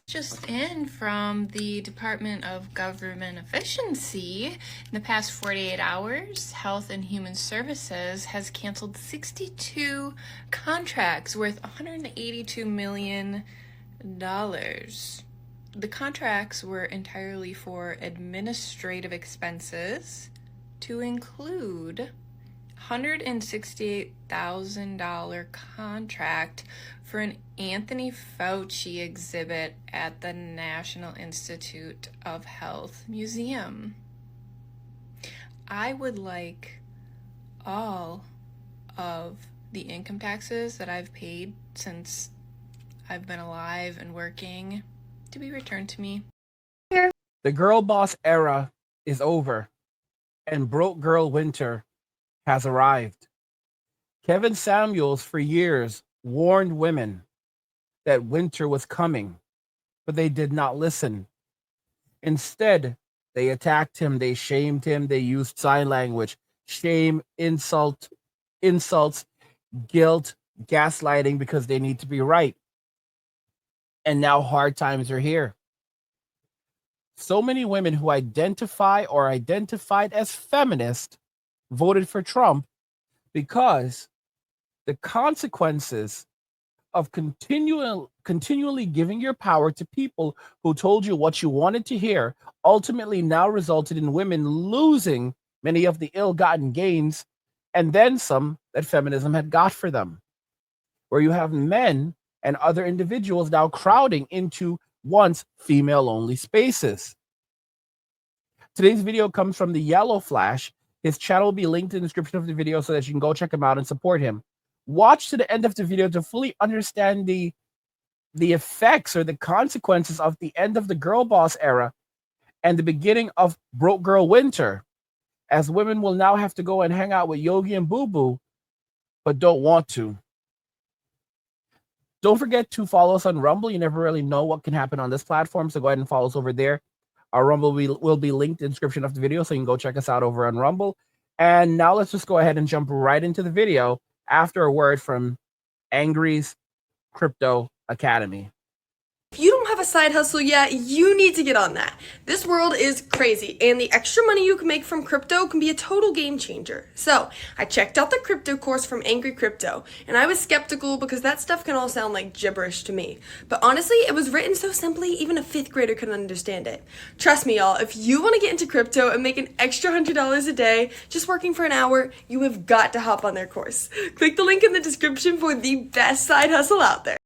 Just in from the Department of Government Efficiency, in the past 48 hours, Health and Human Services has canceled 62 contracts worth $182 million. The contracts were entirely for administrative expenses to include $168,000 contract for an Anthony Fauci exhibit at the National Institute of Health Museum. I would like all of the income taxes that I've paid since I've been alive and working to be returned to me. The girl boss era is over, and broke girl winter has arrived. Kevin Samuels, for years, warned women that winter was coming, but they did not listen. Instead, they attacked him, they shamed him, they used sign language, shame, insults, guilt, gaslighting because they need to be right. And now hard times are here. So many women who identify or identified as feminist voted for Trump because the consequences of continually giving your power to people who told you what you wanted to hear ultimately now resulted in women losing many of the ill-gotten gains and then some that feminism had got for them, where you have men and other individuals now crowding into once female-only spaces. Today's video comes from the Yellow Flash. His channel will be linked in the description of the video so that you can go check him out and support him. Watch to the end of the video to fully understand the effects or the consequences of the end of the girl boss era and the beginning of broke girl winter, as women will now have to go and hang out with Yogi and Boo Boo, but don't want to. Don't forget to follow us on Rumble. You never really know what can happen on this platform, so go ahead and follow us over there. Our Rumble will be linked in the description of the video, so you can go check us out over on Rumble. And now let's just go ahead and jump right into the video after a word from Angry's Crypto Academy. If you don't have a side hustle yet, you need to get on that. This world is crazy, and the extra money you can make from crypto can be a total game changer. So, I checked out the crypto course from Angry Crypto, and I was skeptical because that stuff can all sound like gibberish to me. But honestly, it was written so simply, even a 5th grader could understand it. Trust me, y'all, if you want to get into crypto and make an extra $100 a day just working for an hour, you have got to hop on their course. Click the link in the description for the best side hustle out there.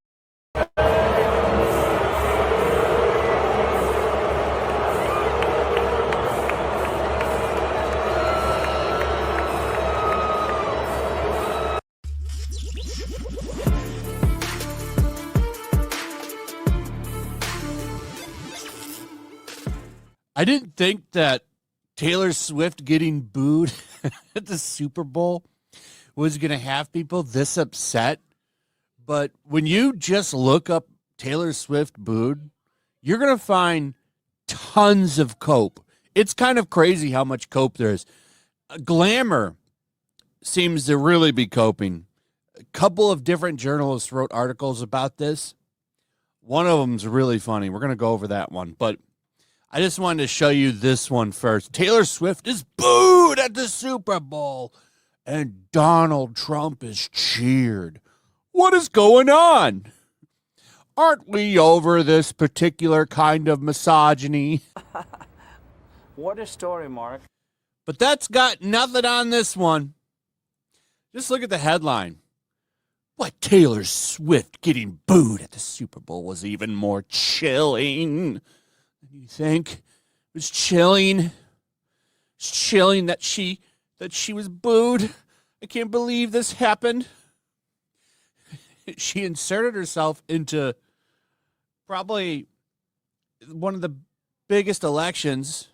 I didn't think that Taylor Swift getting booed at the Super Bowl was going to have people this upset. But when you just look up Taylor Swift booed, you're going to find tons of cope. It's kind of crazy how much cope there is. Glamour seems to really be coping. A couple of different journalists wrote articles about this. One of them's really funny. We're going to go over that one. But I just wanted to show you this one first. Taylor Swift is booed at the Super Bowl, and Donald Trump is cheered. What is going on? Aren't we over this particular kind of misogyny? What a story, Mark. But that's got nothing on this one. Just look at the headline. What, Taylor Swift getting booed at the Super Bowl was even more chilling. You think it was chilling? It's chilling that she was booed. I can't believe this happened. She inserted herself into probably one of the biggest elections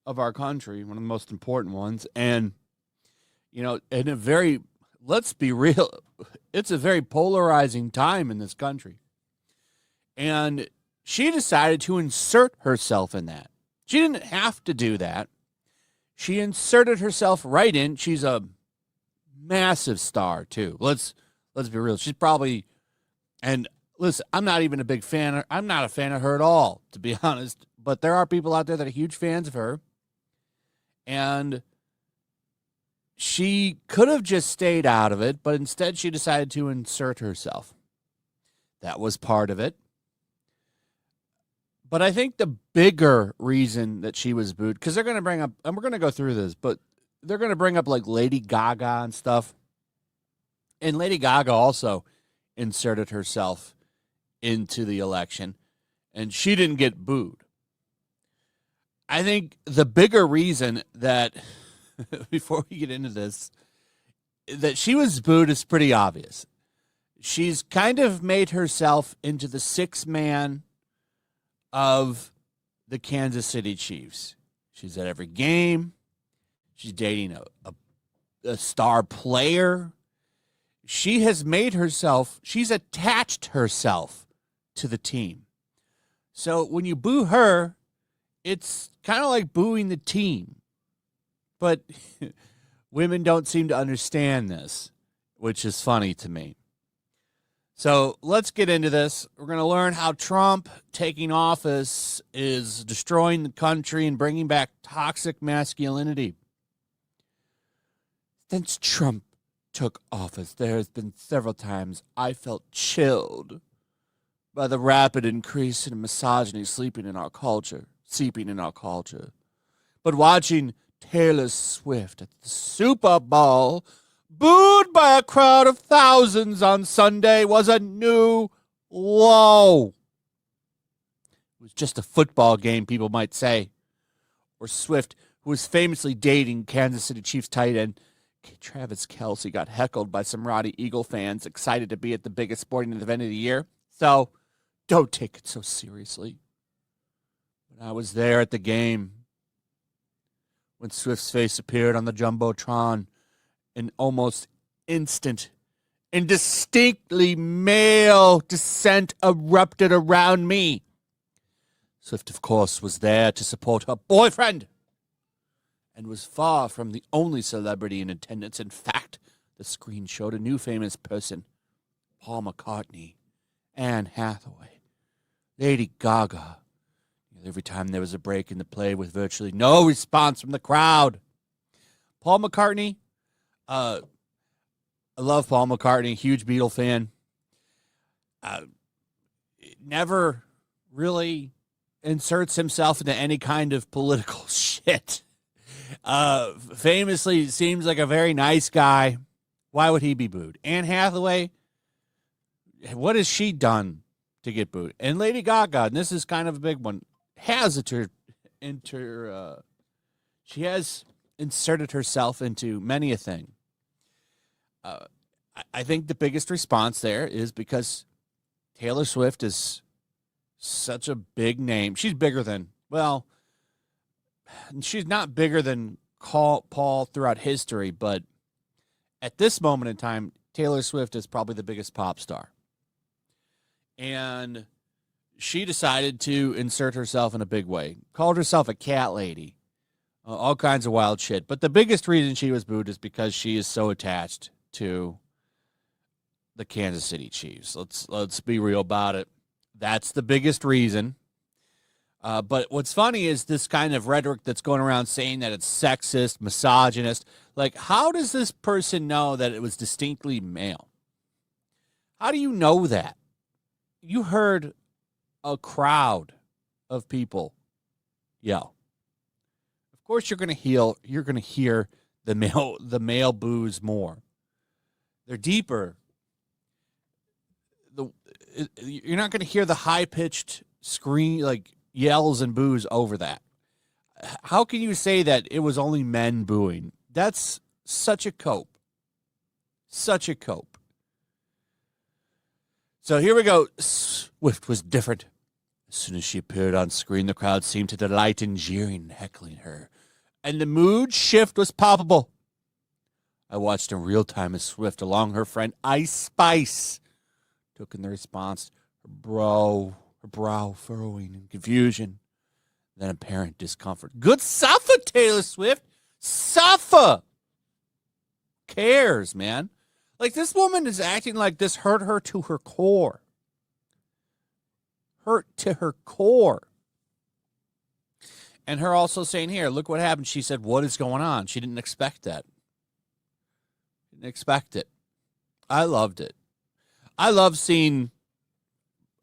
of our country, one of the most important ones, and in a very, let's be real, it's a very polarizing time in this country. And she decided to insert herself in that. She didn't have to do that. She inserted herself right in. She's a massive star, too. Let's be real. She's probably, and listen, I'm not even a big fan. I'm not a fan of her at all, to be honest. But there are people out there that are huge fans of her. And she could have just stayed out of it, but instead she decided to insert herself. That was part of it. But I think the bigger reason that she was booed, because they're going to bring up, and we're going to go through this, but they're going to bring up like Lady Gaga and stuff. And Lady Gaga also inserted herself into the election, and she didn't get booed. I think the bigger reason that, before we get into this, that she was booed is pretty obvious. She's kind of made herself into the sixth man of the Kansas City Chiefs. She's at every game. She's dating a star player. She has made herself, she's attached herself to the team. So when you boo her, it's kind of like booing the team. But women don't seem to understand this, which is funny to me. So let's get into this. We're going to learn how Trump taking office is destroying the country and bringing back toxic masculinity. Since Trump took office, there has been several times I felt chilled by the rapid increase in misogyny seeping in our culture. But watching Taylor Swift at the Super Bowl, booed by a crowd of thousands on Sunday, was a new low. It was just a football game, people might say. Or Swift, who was famously dating Kansas City Chiefs tight end Travis Kelce, got heckled by some rowdy Eagle fans excited to be at the biggest sporting event of the year. So don't take it so seriously. When I was there at the game, when Swift's face appeared on the Jumbotron, an almost instant and distinctly male descent erupted around me. Swift, of course, was there to support her boyfriend and was far from the only celebrity in attendance. In fact, the screen showed a new famous person, Paul McCartney, Anne Hathaway, Lady Gaga. Every time there was a break in the play with virtually no response from the crowd. Paul McCartney, I love Paul McCartney, huge Beatle fan. Never really inserts himself into any kind of political shit. Famously seems like a very nice guy. Why would he be booed? Anne Hathaway, what has she done to get booed? And Lady Gaga, and this is kind of a big one, she has inserted herself into many a thing. I think the biggest response there is because Taylor Swift is such a big name. She's bigger than, well, she's not bigger than Paul throughout history, but at this moment in time, Taylor Swift is probably the biggest pop star. And she decided to insert herself in a big way, called herself a cat lady, all kinds of wild shit. But the biggest reason she was booed is because she is so attached to the Kansas City Chiefs. Let's be real about it. That's the biggest reason. But what's funny is this kind of rhetoric that's going around saying that it's sexist, misogynist. Like, how does this person know that it was distinctly male? How do you know that? You heard a crowd of people yell. Of course, you're going to hear the male boos more. They're deeper. You're not going to hear the high pitched scream, like yells and boos over that. How can you say that it was only men booing? That's such a cope. Such a cope. So here we go. Swift was different. As soon as she appeared on screen, the crowd seemed to delight in jeering and heckling her. And the mood shift was palpable. I watched in real time as Swift, along her friend Ice Spice, took in the response, her brow furrowing in confusion, then apparent discomfort. Good suffer, Taylor Swift. Suffer. Cares, man. Like, this woman is acting like this hurt her to her core. hurt to her core. And her also saying, here, look what happened. She said, what is going on? She didn't expect that. Didn't expect it. I loved it. I love seeing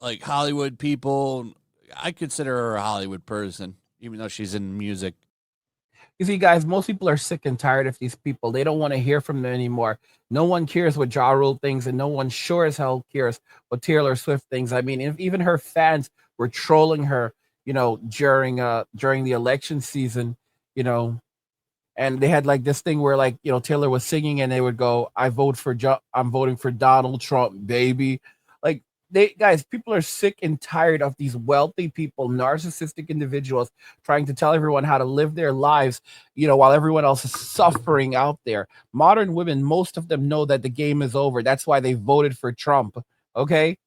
like Hollywood people. I consider her a Hollywood person, even though she's in music. You see, guys, most people are sick and tired of these people. They don't want to hear from them anymore. No one cares what Ja Rule thinks, and no one sure as hell cares what Taylor Swift thinks. I mean, if even her fans were trolling her, during the election season, and they had like this thing where like Taylor was singing and they would go, I'm voting for Donald Trump, baby. Like, people are sick and tired of these wealthy people, narcissistic individuals trying to tell everyone how to live their lives, while everyone else is suffering out there. Modern women, most of them know that the game is over. That's why they voted for Trump. Okay,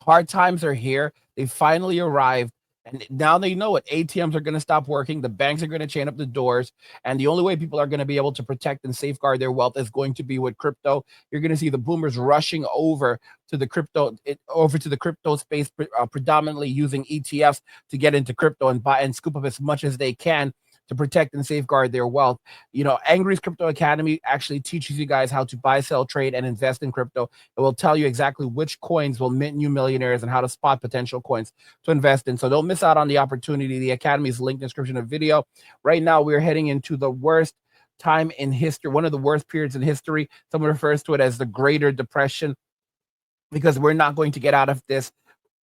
hard times are here. They finally arrived. And now they know it. ATMs are going to stop working. The banks are going to chain up the doors. And the only way people are going to be able to protect and safeguard their wealth is going to be with crypto. You're going to see the boomers rushing over to the crypto space, predominantly using ETFs to get into crypto and buy and scoop up as much as they can to protect and safeguard their wealth. Angry's Crypto Academy actually teaches you guys how to buy, sell, trade, and invest in crypto. It will tell you exactly which coins will mint you millionaires and how to spot potential coins to invest in. So don't miss out on the opportunity. The Academy's link in the description of the video. Right now, we're heading into the worst time in history, one of the worst periods in history. Someone refers to it as the Greater Depression, because we're not going to get out of this.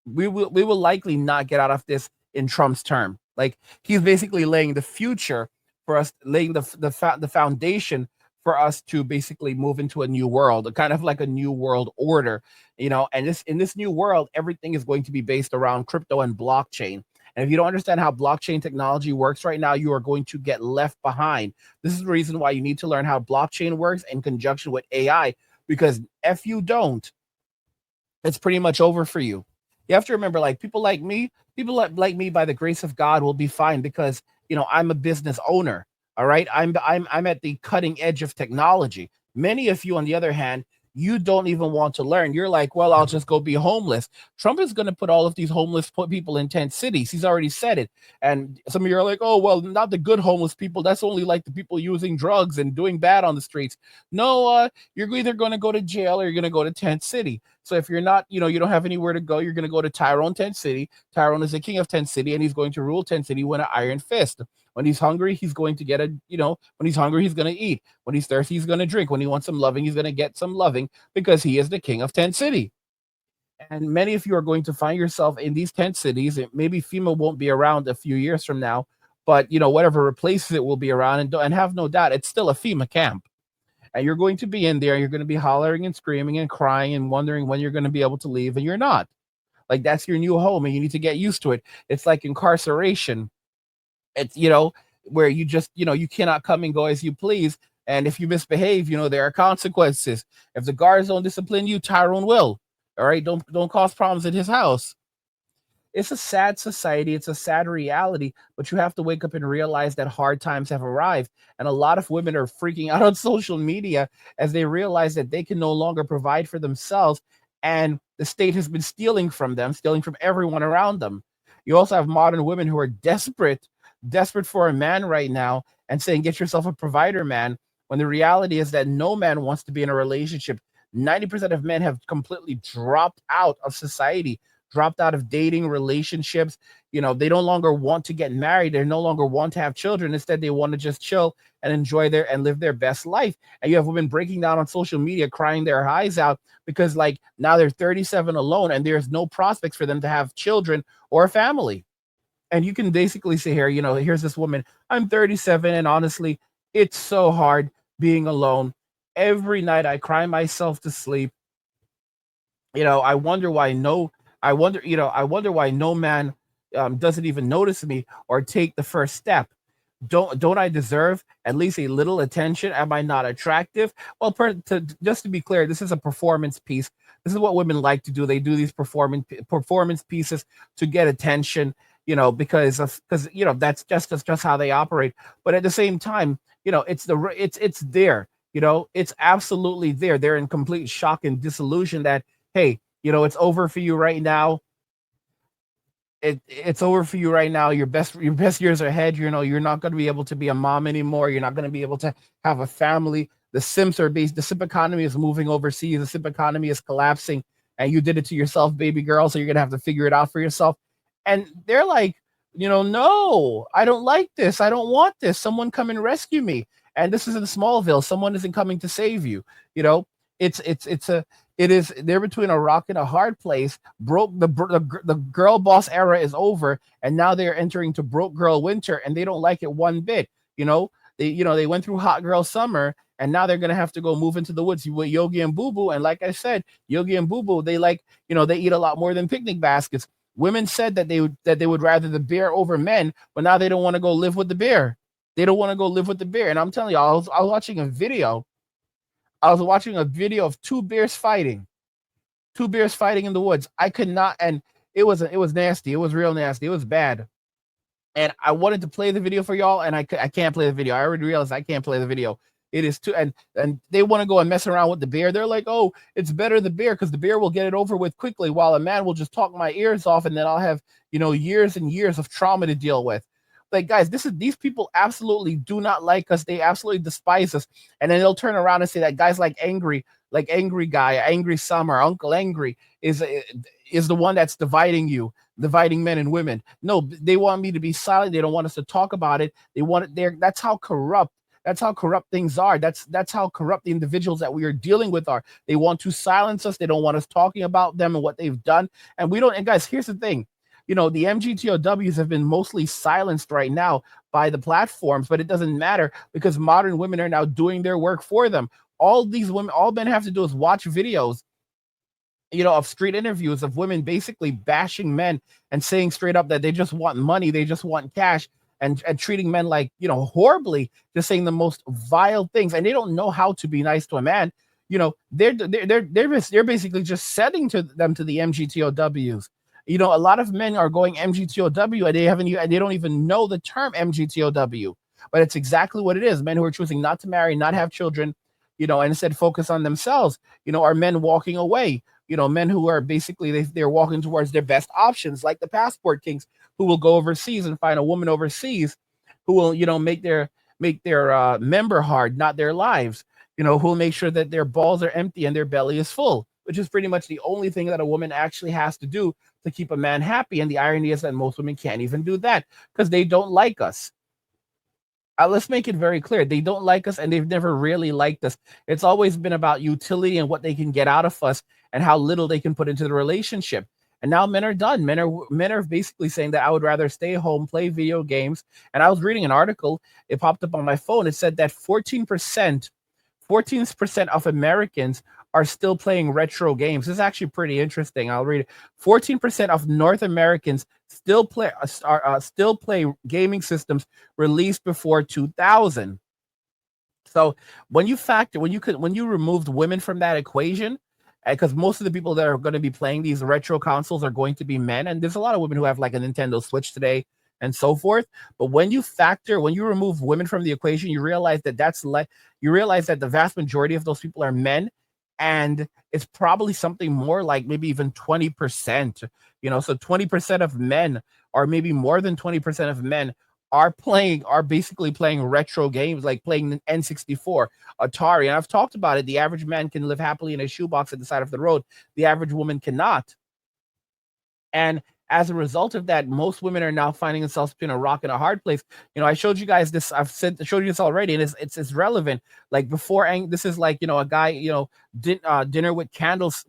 We will likely not get out of this in Trump's term. Like, he's basically laying the future for us, laying the foundation for us to basically move into a new world, kind of like a new world order, and in this new world, everything is going to be based around crypto and blockchain. And if you don't understand how blockchain technology works right now, you are going to get left behind. This is the reason why you need to learn how blockchain works in conjunction with AI, because if you don't, it's pretty much over for you. You have to remember, like, people like me, by the grace of God, will be fine because I'm a business owner. All right, I'm at the cutting edge of technology. Many of you, on the other hand, you don't even want to learn. You're like, well, I'll just go be homeless. Trump is going to put all of these homeless people in tent cities. He's already said it. And some of you are like, oh, well, not the good homeless people. That's only like the people using drugs and doing bad on the streets. No, you're either going to go to jail or you're going to go to tent city. So if you're not, you don't have anywhere to go, you're going to go to Tyrone Tent City. Tyrone is the king of Tent City, and he's going to rule Tent City with an iron fist. When he's hungry, he's going to get when he's hungry, he's going to eat. When he's thirsty, he's going to drink. When he wants some loving, he's going to get some loving because he is the king of Tent City. And many of you are going to find yourself in these tent cities. Maybe FEMA won't be around a few years from now, but whatever replaces it will be around. And have no doubt, it's still a FEMA camp. And you're going to be in there. You're going to be hollering and screaming and crying and wondering when you're going to be able to leave, and you're not. Like, that's your new home, and you need to get used to it. It's like incarceration. It's where you just you cannot come and go as you please, and if you misbehave, there are consequences. If the guards don't discipline you, Tyrone will. All right, don't cause problems in his house. It's a sad society. It's a sad reality, but you have to wake up and realize that hard times have arrived. And a lot of women are freaking out on social media as they realize that they can no longer provide for themselves. And the state has been stealing from everyone around them. You also have modern women who are desperate for a man right now and saying, get yourself a provider, man. When the reality is that no man wants to be in a relationship. 90% of men have completely dropped out of society, dropped out of dating relationships. They no longer want to get married. They no longer want to have children. Instead, they want to just chill and enjoy and live their best life. And you have women breaking down on social media, crying their eyes out because like now they're 37 alone and there's no prospects for them to have children or a family. And you can basically say here, here's this woman, I'm 37 and honestly, it's so hard being alone. Every night I cry myself to sleep. I wonder why no man doesn't even notice me or take the first step. Don't I deserve at least a little attention? Am I not attractive? Well, just to be clear, this is a performance piece. This is what women like to do. They do these performance pieces to get attention, because that's just how they operate. But at the same time, it's there. It's absolutely there. They're in complete shock and disillusion that, hey, it's over for you right now. it's over for you right now. Your best years are ahead. You're not going to be able to be a mom anymore. You're not going to be able to have a family. The SIP economy is moving overseas. The SIP economy is collapsing, and you did it to yourself, baby girl. So you're gonna have to figure it out for yourself. And they're like, no, I don't like this. I don't want this. Someone come and rescue me. And this is in Smallville. Someone isn't coming to save you. You know, it is they're between a rock and a hard place. The girl boss era is over, and now they're entering to broke girl winter, and they don't like it one bit. They went through hot girl summer, and now they're gonna have to go move into the woods with Yogi and Boo Boo. And like I said, Yogi and Boo Boo, they eat a lot more than picnic baskets. Women said that they would rather the bear over men, but now they don't want to go live with the bear. They don't want to go live with the bear. And I'm telling you, I was watching a video. I was watching a video of two bears fighting in the woods. I could not, and it was nasty. It was real nasty. It was bad. And I wanted to play the video for y'all, and I can't play the video. I already realized I can't play the video. It is too, and they want to go and mess around with the bear. They're like, oh, it's better the bear because the bear will get it over with quickly, while a man will just talk my ears off, and then I'll have years and years of trauma to deal with. Like, guys, these people absolutely do not like us. They absolutely despise us, and then they'll turn around and say that guys like Angry Guy, Angry Summer, Uncle Angry is the one that's dividing men and women. No, they want me to be silent. They don't want us to talk about it. They want it there. That's how corrupt things are. That's how corrupt the individuals that we are dealing with are. They want to silence us. They don't want us talking about them and what they've done. And we don't. And guys, here's the thing. The MGTOWs have been mostly silenced right now by the platforms, but it doesn't matter because modern women are now doing their work for them. All men have to do is watch videos, of street interviews of women basically bashing men and saying straight up that they just want money, they just want cash, and treating men like, horribly, just saying the most vile things. And they don't know how to be nice to a man. They're basically just setting them to the MGTOWs. A lot of men are going MGTOW and they don't even know the term MGTOW, but it's exactly what it is. Men who are choosing not to marry, not have children, and instead focus on themselves, are men walking away. Men who are basically they're walking towards their best options, like the passport kings who will go overseas and find a woman overseas who will, make their member hard, not their lives, who will make sure that their balls are empty and their belly is full, which is pretty much the only thing that a woman actually has to do to keep a man happy. And the irony is that most women can't even do that because they don't like us. Let's make it very clear. They don't like us, and they've never really liked us. It's always been about utility and what they can get out of us and how little they can put into the relationship. And now men are done. Men are basically saying that I would rather stay home, play video games. And I was reading an article. It popped up on my phone. It said that 14% of Americans are still playing retro games. This is actually pretty interesting. I'll read it. 14% of North Americans still play gaming systems released before 2000. So when you removed women from that equation, because most of the people that are going to be playing these retro consoles are going to be men, and there's a lot of women who have like a Nintendo Switch today and so forth. But when you remove women from the equation, you realize that the vast majority of those people are men, and it's probably something more like maybe even 20%. So 20% of men, or maybe more than 20% of men, are basically playing retro games, like playing the N64, Atari. And I've talked about it. The average man can live happily in a shoebox at the side of the road. The average woman cannot. And as a result of that, most women are now finding themselves between a rock and a hard place. I showed you guys this. Showed you this already, and it's relevant. Like before, this is like a guy dinner with candles.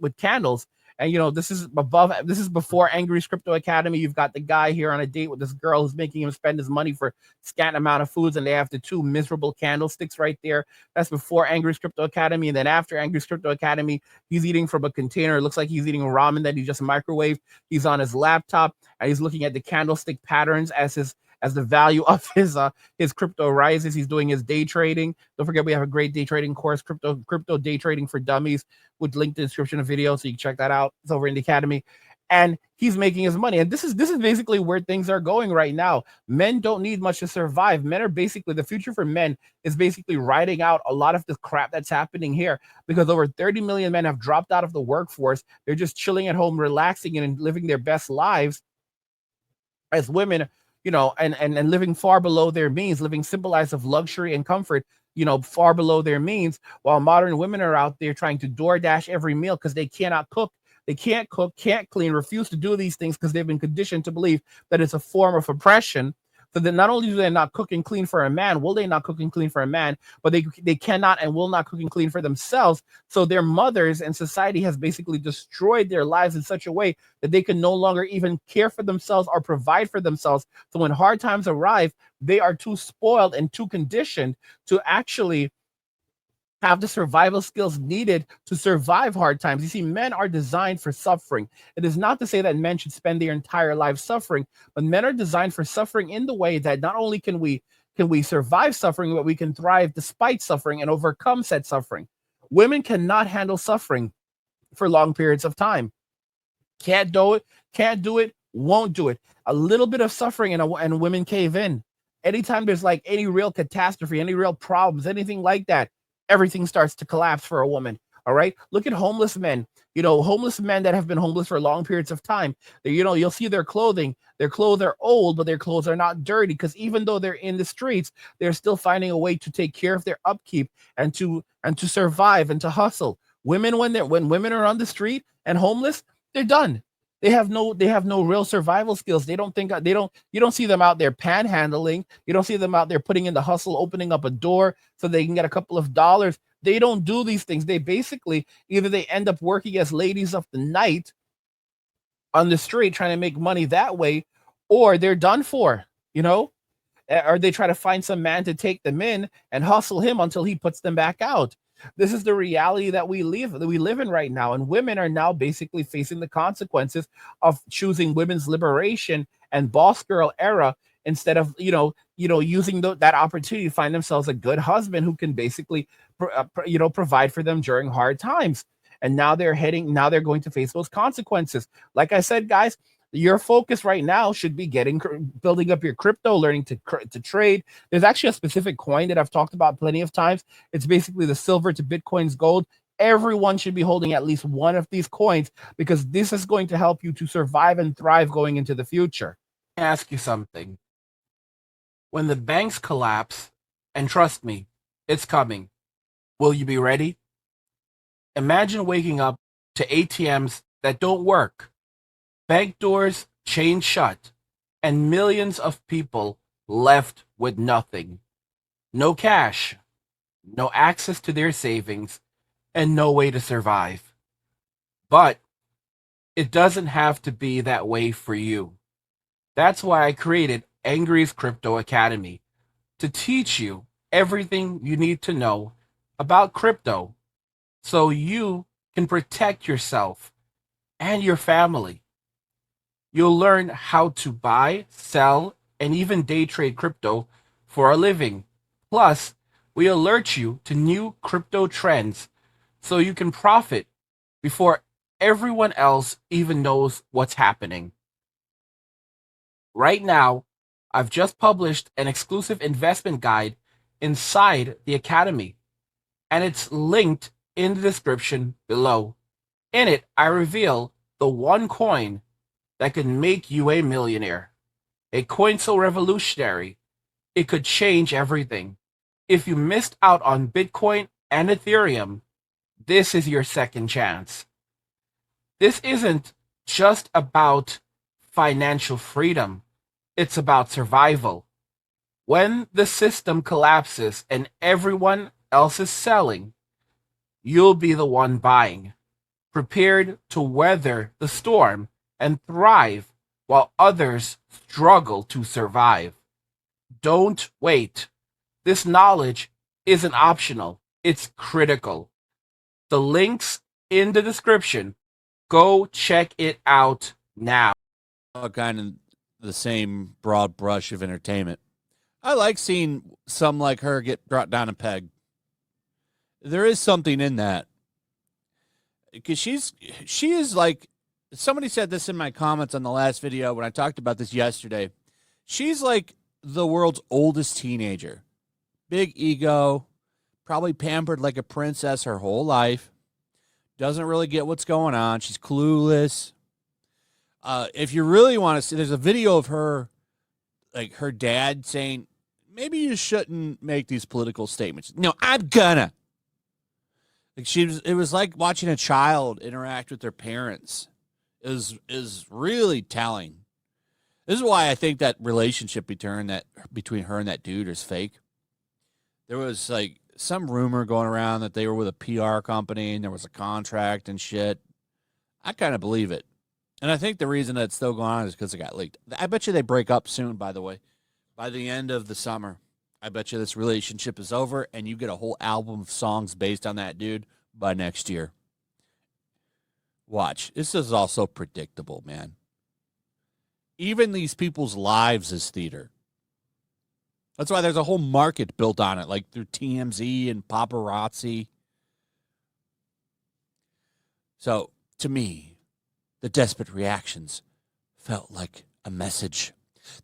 And this is before Angry's Crypto Academy. You've got the guy here on a date with this girl who's making him spend his money for scant amount of foods, and they have the two miserable candlesticks right there. That's before Angry's Crypto Academy. And then after Angry's Crypto Academy, he's eating from a container. It looks like he's eating ramen that he just microwaved. He's on his laptop and he's looking at the candlestick patterns as the value of his crypto rises. He's doing his day trading. Don't forget, we have a great day trading course, crypto day trading for dummies, with link to the description of video, so you can check that out. It's over in the academy, and he's making his money. And this is basically where things are going right now. Men don't need much to survive. Men are basically, the future for men is basically riding out a lot of the crap that's happening here, because over 30 million men have dropped out of the workforce. They're just chilling at home, relaxing and living their best lives. as women, and living far below their means, living simple lives of luxury and comfort, far below their means, while modern women are out there trying to DoorDash every meal because they cannot cook. They can't cook, can't clean, refuse to do these things because they've been conditioned to believe that it's a form of oppression. So that not only do they not cook and clean for a man, will they not cook and clean for a man, but they cannot and will not cook and clean for themselves. So their mothers and society has basically destroyed their lives in such a way that they can no longer even care for themselves or provide for themselves. So when hard times arrive, they are too spoiled and too conditioned to actually have the survival skills needed to survive hard times. You see, men are designed for suffering. It is not to say that men should spend their entire life suffering, but men are designed for suffering in the way that not only can we survive suffering, but we can thrive despite suffering and overcome said suffering. Women cannot handle suffering for long periods of time. Can't do it, can't do it, won't do it. A little bit of suffering and women cave in. Anytime there's like any real catastrophe, any real problems, anything like that, everything starts to collapse for a woman. All right. Look at homeless men. Homeless men that have been homeless for long periods of time. You'll see their clothing. Their clothes are old, but their clothes are not dirty because even though they're in the streets, they're still finding a way to take care of their upkeep and to survive and to hustle. When women are on the street and homeless, they're done. They have no real survival skills. You don't see them out there panhandling. You don't see them out there putting in the hustle, opening up a door so they can get a couple of dollars. They don't do these things. They basically either they end up working as ladies of the night on the street trying to make money that way, or they're done for, or they try to find some man to take them in and hustle him until he puts them back out. This is the reality that we live in right now, and women are now basically facing the consequences of choosing women's liberation and boss girl era instead of using that opportunity to find themselves a good husband who can basically provide for them during hard times. And now they're going to face those consequences. Like I said, guys, your focus right now should be building up your crypto, learning to trade. There's actually a specific coin that I've talked about plenty of times. It's basically the silver to Bitcoin's gold. Everyone should be holding at least one of these coins because this is going to help you to survive and thrive going into the future. Let me ask you something. When the banks collapse, and trust me, it's coming, will you be ready? Imagine waking up to ATMs that don't work, bank doors chained shut, and millions of people left with nothing. No cash, no access to their savings, and no way to survive. But it doesn't have to be that way for you. That's why I created Angry's Crypto Academy, to teach you everything you need to know about crypto so you can protect yourself and your family. You'll learn how to buy, sell, and even day trade crypto for a living. Plus, we alert you to new crypto trends so you can profit before everyone else even knows what's happening. Right now, I've just published an exclusive investment guide inside the Academy, and it's linked in the description below. In it, I reveal the one coin that could make you a millionaire. A coin so revolutionary, it could change everything. If you missed out on Bitcoin and Ethereum, this is your second chance. This isn't just about financial freedom. It's about survival. When the system collapses and everyone else is selling, you'll be the one buying, prepared to weather the storm and thrive while others struggle to survive. Don't wait. This knowledge isn't optional, it's critical. The link's in the description. Go check it out now. Kind of the same broad brush of entertainment. I like seeing some like her get brought down a peg. There is something in that. Because she is like, somebody said this in my comments on the last video when I talked about this yesterday. She's like the world's oldest teenager. Big ego, probably pampered like a princess her whole life. Doesn't really get what's going on. She's clueless. If you really want to see, there's a video of her, like her dad saying, maybe you shouldn't make these political statements. No, I'm gonna. Like it was like watching a child interact with their parents. Is really telling. This is why I think that relationship between her and that dude is fake. There was like some rumor going around that they were with a PR company and there was a contract and shit. I kind of believe it. And I think the reason that it's still going on is because it got leaked. I bet you they break up soon, by the way. By the end of the summer, I bet you this relationship is over and you get a whole album of songs based on that dude by next year. Watch. This is also predictable, man. Even these people's lives is theater. That's why there's a whole market built on it, like through TMZ and paparazzi. So, to me, the desperate reactions felt like a message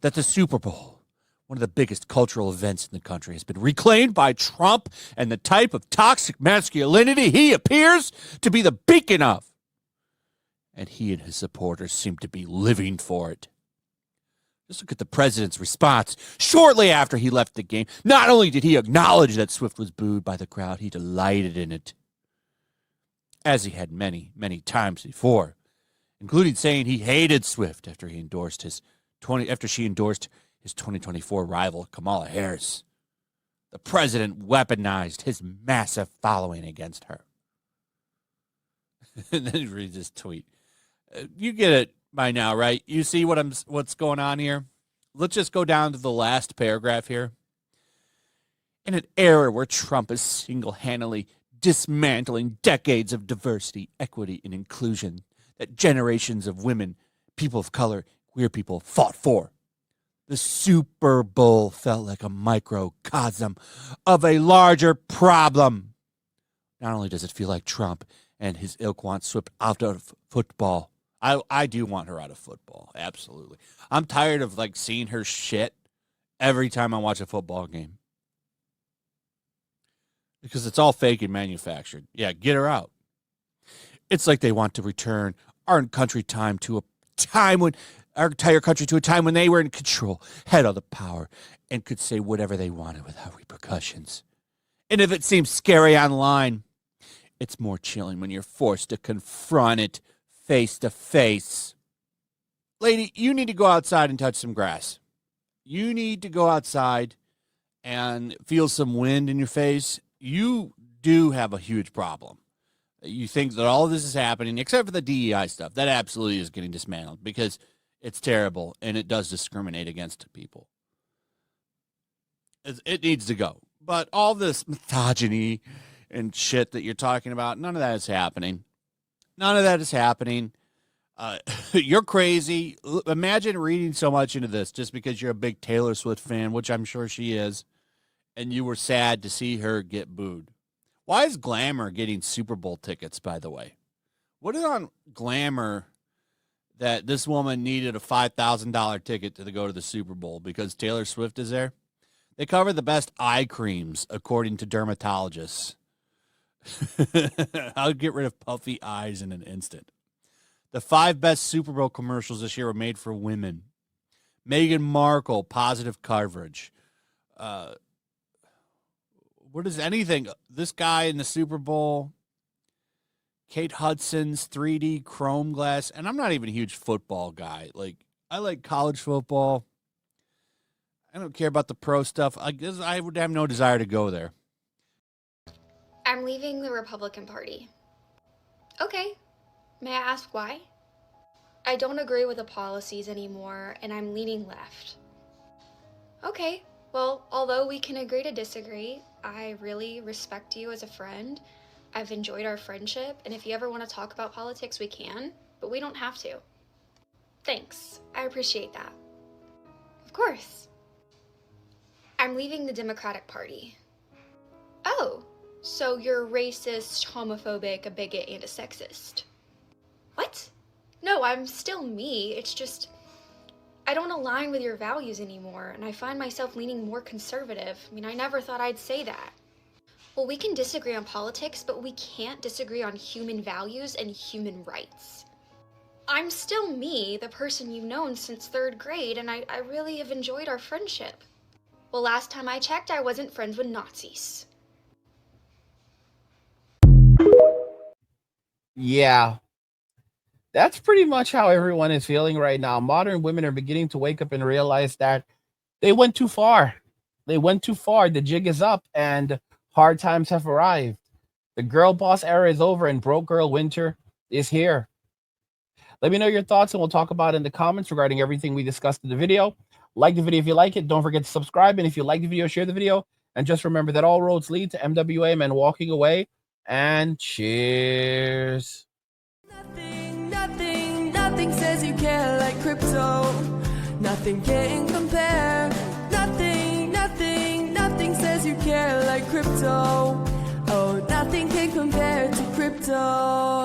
that the Super Bowl, one of the biggest cultural events in the country, has been reclaimed by Trump and the type of toxic masculinity he appears to be the beacon of. And he and his supporters seem to be living for it. Just look at the president's response shortly after he left the game. Not only did he acknowledge that Swift was booed by the crowd, he delighted in it, as he had many, many times before, including saying he hated Swift after she endorsed his 2024 rival Kamala Harris. The president weaponized his massive following against her. And then he reads this tweet. You get it by now, right? You see what's going on here? Let's just go down to the last paragraph here. In an era where Trump is single-handedly dismantling decades of diversity, equity, and inclusion that generations of women, people of color, queer people fought for, the Super Bowl felt like a microcosm of a larger problem. Not only does it feel like Trump and his ilk want Swift out of football. I do want her out of football. Absolutely. I'm tired of like seeing her shit every time I watch a football game. Because it's all fake and manufactured. Yeah, get her out. It's like they want to return our entire country to a time when they were in control, had all the power, and could say whatever they wanted without repercussions. And if it seems scary online, it's more chilling when you're forced to confront it face to face. Lady, you need to go outside and touch some grass. You need to go outside and feel some wind in your face. You do have a huge problem. You think that all of this is happening, except for the DEI stuff. That absolutely is getting dismantled because it's terrible and it does discriminate against people. It needs to go. But all this misogyny and shit that you're talking about, none of that is happening. None of that is happening. You're crazy. Imagine reading so much into this just because you're a big Taylor Swift fan, which I'm sure she is, and you were sad to see her get booed. Why is Glamour getting Super Bowl tickets, by the way? What is on Glamour that this woman needed a $5,000 ticket to go to the Super Bowl because Taylor Swift is there? They cover the best eye creams, according to dermatologists. I'll get rid of puffy eyes in an instant. The 5 best Super Bowl commercials this year were made for women. Meghan Markle, positive coverage. What is anything? This guy in the Super Bowl. Kate Hudson's 3D chrome glass. And I'm not even a huge football guy. Like, I like college football. I don't care about the pro stuff. I guess I would have no desire to go there. I'm leaving the Republican Party. Okay. May I ask why? I don't agree with the policies anymore, and I'm leaning left. Okay. Well, although we can agree to disagree, I really respect you as a friend. I've enjoyed our friendship, and if you ever want to talk about politics, we can, but we don't have to. Thanks. I appreciate that. Of course. I'm leaving the Democratic Party. Oh. So you're racist, homophobic, a bigot, and a sexist. What? No, I'm still me. It's just, I don't align with your values anymore, and I find myself leaning more conservative. I mean, I never thought I'd say that. Well, we can disagree on politics, but we can't disagree on human values and human rights. I'm still me, the person you've known since 3rd grade, and I really have enjoyed our friendship. Well, last time I checked, I wasn't friends with Nazis. Yeah, that's pretty much how everyone is feeling right now. Modern women are beginning to wake up and realize that they went too far. They went too far. The jig is up and hard times have arrived. The girl boss era is over and broke girl winter is here. Let me know your thoughts and we'll talk about it in the comments regarding everything we discussed in the video. Like the video if you like it. Don't forget to subscribe. And if you like the video, share the video. And just remember that all roads lead to MWA Men walking away. And cheers. Nothing says you care like crypto. Nothing can compare. Nothing says you care like crypto. Oh, nothing can compare to crypto.